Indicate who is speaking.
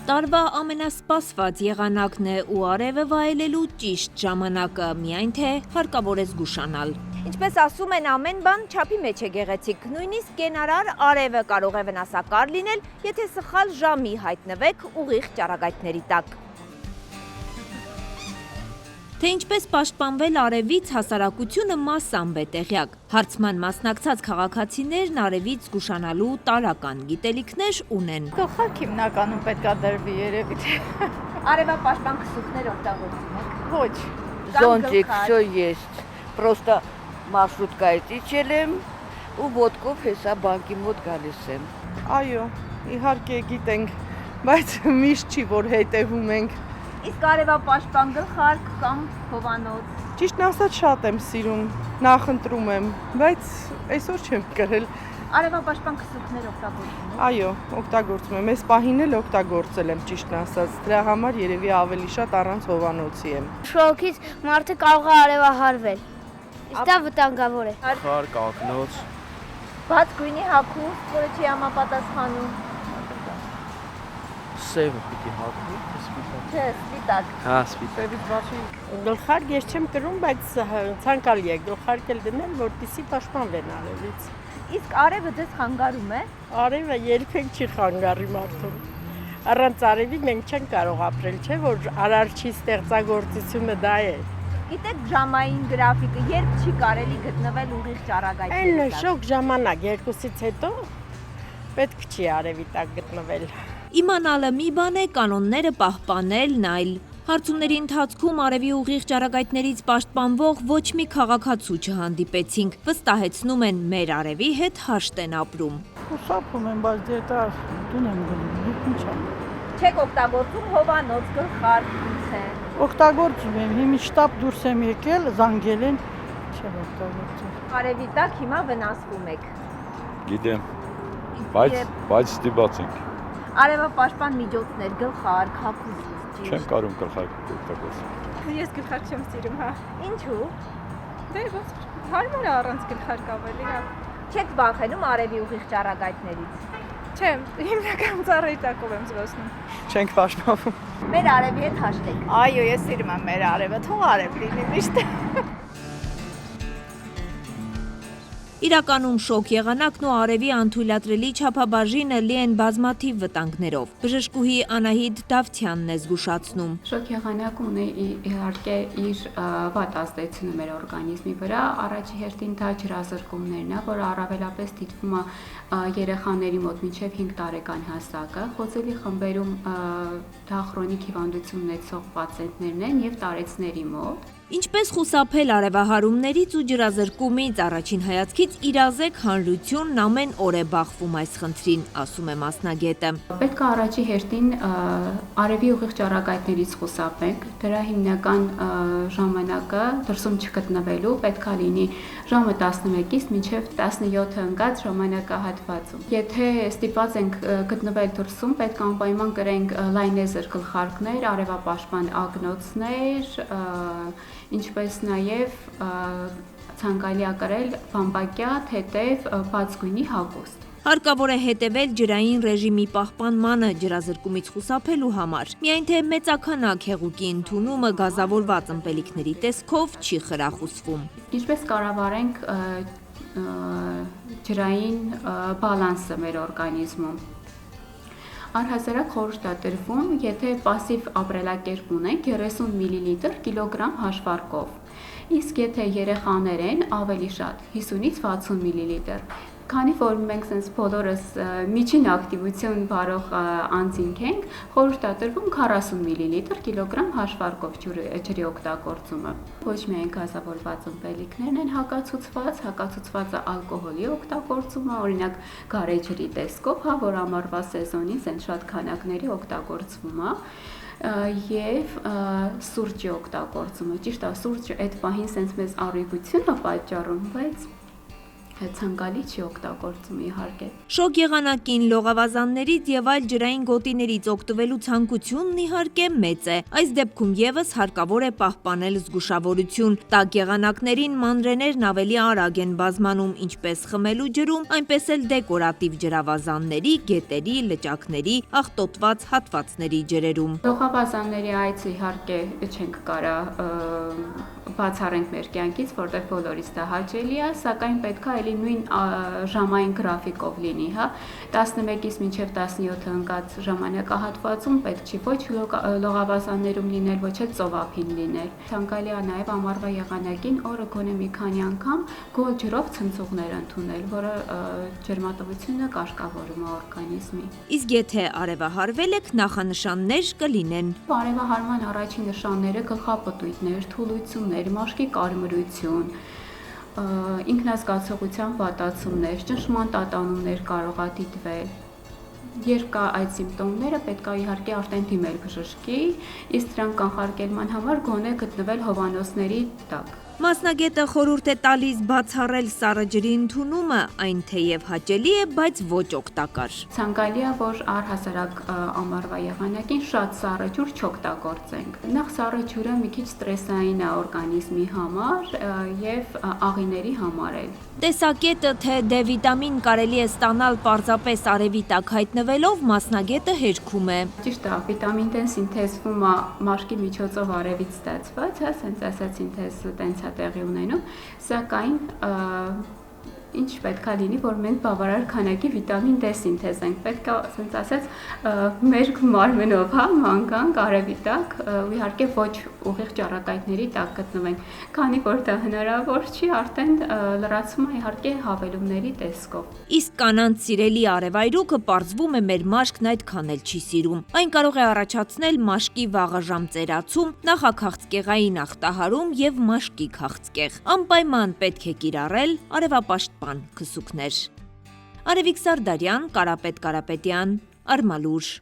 Speaker 1: Տարվա ամենասպասված եղանակն է ու արևը վայելելու ճիշտ ժամանակը, միայն թե հարկավոր է զգուշանալ։ Ինչպես ասում են, ամեն բան չափի մեջ է գեղեցիկ, նույնիսկ կենարար արևը կարող է վնասակար լինել, եթե սխալ ժամի հայտնվեք ուղիղ ճառագայթների տակ։ Թե ինչպես պաշտպանվել արևից հասարակությունը մասամբ է տեղյակ։ Հարցման մասնակցած քաղաքացիներն արևից զգուշանալու տարրական գիտելիքներ ունեն։
Speaker 2: Գլխարկ հիմնականում պետք է դրվի երևի թե։
Speaker 1: Արևապաշտպան քսուկներ օգտագործում եք։
Speaker 2: Ոչ։
Speaker 3: Зонтик, все есть. Просто маршруткայից իջել եմ ու ոտքով հեսա բանկի մոտ գալիս եմ։
Speaker 2: Այո, իհարկե գիտենք, բայց միշտ չի որ հետևում ենք։
Speaker 1: Իսկ արևապաշտպան գլխարկ կամ հովանոց։
Speaker 2: Ճիշտն ասած շատ եմ սիրում, նախընտրում եմ, բայց այսօր չեմ կրել։
Speaker 1: Արևապաշտպան քսուկներ օգտագործում եք։
Speaker 2: Այո, օգտագործում եմ։ Այս պահին էլ օգտագործել եմ, ճիշտն ասած։ Դրա համար երևի ավելի շատ առանց հովանոցի եմ։
Speaker 4: Շոկից մարդը կարող է արևահարվել։ Իսկ դա վտանգավոր է։
Speaker 5: Խարկ, ակնոց։
Speaker 1: Բաց գույնի հագուստ, որը չի համապատասխանում։
Speaker 5: Սևը պիտի հագնի, թե սպիտակ։
Speaker 1: Չէ, սպիտակ։
Speaker 5: Հա, սպիտակ։
Speaker 2: Գլխարկ ես չեմ կրում, բայց ցանկալի է գլխարկ էլ դնել, որպեսզի պաշտպանվեն արևից։
Speaker 1: Իսկ արևը ձեզ խանգարում է։
Speaker 2: Արևը երբեք չի խանգարի մարդուն։ Առանց արևի մենք չենք կարող ապրել, չէ՞ որ արարչի ստեղծագործությունը դա է։
Speaker 1: Գիտեք ժամային գրաֆիկը երբ չի կարելի գտնվել ուղիղ ճառագայթների
Speaker 2: Այն
Speaker 1: տակ։
Speaker 2: շոկ ժամանակ 2-ից հետո պետք չի արևի տակ գտնվել։
Speaker 1: Իմանալը մի բան է, կանոնները պահպանելն այլ։ Հարցումների ընթացքում արևի ուղիղ ճառագայթներից պաշտպանվող ոչ մի քաղաքացու չհանդիպեցինք, վստահեցնում են մեր արևի հետ հաշտ են ապրում։
Speaker 6: Խուսափում եմ, բայց դե տուն եմ գնում, ինչ եմ։
Speaker 1: Չեք օգտագործում հովանոց, գլխարկ, գուցե։
Speaker 6: Օգտագործում եմ, հիմա շտապ դուրս եմ եկել, զանգել են, չեմ օգտագործել։
Speaker 1: Արևի տակ հիմա վնասվում եք։
Speaker 7: Գիտեմ, բայց ստիպված ենք։
Speaker 1: Արևապաշտպան միջոցներ, գլխարկ, հագուստ,
Speaker 7: Չեմ կարում գլխարկ օգտագործել։
Speaker 8: Ես գլխարկ չեմ սիրում, հա։
Speaker 1: Ինչու։
Speaker 8: Դե ոնց հարմար է առանց գլխարկ ավելի, հա։
Speaker 1: Չեք վախենում արևի ուղիղ ճառագայթներից։
Speaker 8: Չէ, հիմնական ծառայի տակով եմ զբոսնում։
Speaker 2: Չենք պաշտպանվում։
Speaker 1: Մեր արևի հետ հաշտ եք։
Speaker 2: Այո, ես սիրում եմ մեր արևը, թող արև լինի միշտ։
Speaker 1: Իրականում շոկ եղանակն ու արևի անթույլատրելի չափաբաժինը լի են բազմաթիվ վտանգներով։ Բժշկուհի Անահիտ Դավթյանն է զգուշացնում։
Speaker 9: Շոկ եղանակը ունի իհարկե իր վատ ազդեցությունը մեր օրգանիզմի վրա, առաջի հերթին դա ջրազրկումներն է, որը առավելապես դիտվում է երեխաների մոտ մինչև 5 տարեկան հասակը, խոցելի խմբերում դա քրոնիկ հիվանդություն ունեցող պացիենտներն են եւ տարեցների մոտ։ Ինչպես խուսափել արևահարումներից ու ջրազրկումից, առաջին հայացքից իրազեկ հանրությունն ամեն օր է բախվում այս խնդրին, ասում է մասնագետը։ Պետք է առաջի հերթին արևի ուղիղ ճառագայթներից խուսափենք, դրա հիմնական ժամանակը դրսում չգտնվելու պետք է լինի ժամը 11-ից մինչև 17-ը ընկած ժամանակահատվածում։ Եթե ստիպված ենք գտնվել դրսում, պետք է անպայման կրենք լայնեզր գլխարկներ, արևապաշտպան ակնոցներ, ինչպես նաև ցանկալի է կրել բամբակյա, թեթև, բաց գույնի հագուստ։ Հարկավոր է հետևել ջրային ռեժիմի պահպանմանը ջրազրկումից խուսափելու համար։ Միայն թե մեծաքանակ հեղուկի ընդունումը գազավորված ըմպելիքների տեսքով չի խրախուսվում։ Ինչպես կառավարենք ջրային բալանսը մեր օրգանիզմում։ Առհասարակ խորհրդադրվում, եթե պասիվ ապրելակերպ ունենք 30 մլ կիլոգրամ հաշվարկով, իսկ եթե երեխաներ են ավելի շատ 50-ից 60 մլ, քանի որ մենք sense բոլորս միջին ակտիվություն վարող անձինք ենք, խորհրդադրվում 40 մլ կիլոգրամ հաշվարկով ջրի օգտագործումը։ Ոչ միայն գազավորված ըմպելիքներն են հակացուցվածը ալկոհոլի օգտագործումը, օրինակ գարեջրի տեսքով, որ ամառվա սեզոնին sense շատ քանակների օգտագործվում է։ Եվ սուրճի օգտագործումը, ճիշտ է, սուրճը այդ պահին sense մեզ առողջություն է պատճառում, բայց ցանկալի չի օգտագործում իհարկե։
Speaker 1: Շոգ եղանակին լողավազաններից եւ այլ ջրային գոտիներից օգտվելու ցանկությունն իհարկե մեծ է։ Այս դեպքում եւս հարկավոր է պահպանել զգուշավորություն։ Տաք եղանակներին մանրեներն ավելի արագ են բազմանում ինչպես խմելու ջրում, այնպես էլ դեկորատիվ ջրավազանների, գետերի, լճակների, աղտոտված հատվածների ջրերում։
Speaker 9: Լողավազանների այցը իհարկե չենք կարա բացառենք մեր կյանքից, որտեղ բոլորից դա հաճելի է, սակայն պետք է էլի նույն ժամային գրաֆիկով լինի, հա, 11-ից մինչև 17-ը ընկած ժամանակահատվածում պետք չի ոչ լողավազաններում լինել, ոչ էլ ծովափին լինել։ Ցանկալի է նաև ամառվա եղանակին օրը գոնե մի քանի անգամ գոլ ջրով ցնցողներ ընդունել, որը ջերմատվությունը կարգավորում է օրգանիզմի։
Speaker 1: Իսկ եթե արևահարվել եք, նախանշաններ կլինեն։
Speaker 9: Արևահարման առաջին նշանները գլխապտույտներ, թուլություններ, մաշկի կարմրություն, ինքնազգացողության վատացումներ, ճնշման տատանումներ կարող է դիտվել։ Երբ կա այդ սիմպտոմները, պետք է իհարկե արդեն դիմել բժշկի, իսկ դրանք կանխարգելման համար գոնե գտնվել հովանոցների տակ։
Speaker 1: Մասնագետը խորհուրդ է տալիս բացառել սառը ջրի ընդունումը, այն թեև հաճելի է, բայց ոչ օգտակար։
Speaker 9: Ցանկալի է, որ առհասարակ ամառվա եղանակին շատ սառը ջուր չօգտագործենք։ Նախ սառը ջուրը մի քիչ ստրեսային է օրգանիզմի համար եւ աղիների համար էլ։
Speaker 1: Տեսակետը, թե D վիտամին կարելի է ստանալ պարզապես արևի տակ հայտնվելով, մասնագետը հերքում է։
Speaker 9: Ճիշտ է, վիտամին D-ն սինթեզվում է մաշկի միջոցով արևից ստացված, հա, ասենց ասած սինթեզը տենց է տեղի ունենում, սակայն ինչ պետք է լինի, որ մենք բավարար քանակի վիտամին D սինթեզենք, պետք է, ասենց ասած, մեր մարմնով, հա, մանգանք արևի տակ, իհարկե ոչ ուղիղ ճառագայթների տակ գտնվենք, քանի որ դա հնարավոր չի, արդեն լրացում է իհարկե հավելումների տեսքով։
Speaker 1: Իսկ կանանց սիրելի արևայրուքը պարզվում է մեր մաշկն այդքան էլ չի սիրում։ Այն կարող է առաջացնել մաշկի վաղաժամ ծերացում, նախաքաղցկեղային ախտահարում եւ մաշկի քաղցկեղ։ Անպայման պետք է կիրառել արևապաշտպան քսուկներ։ Արևիկ Սարդարյան, Կարապետ Կարապետյան, Արմալուր։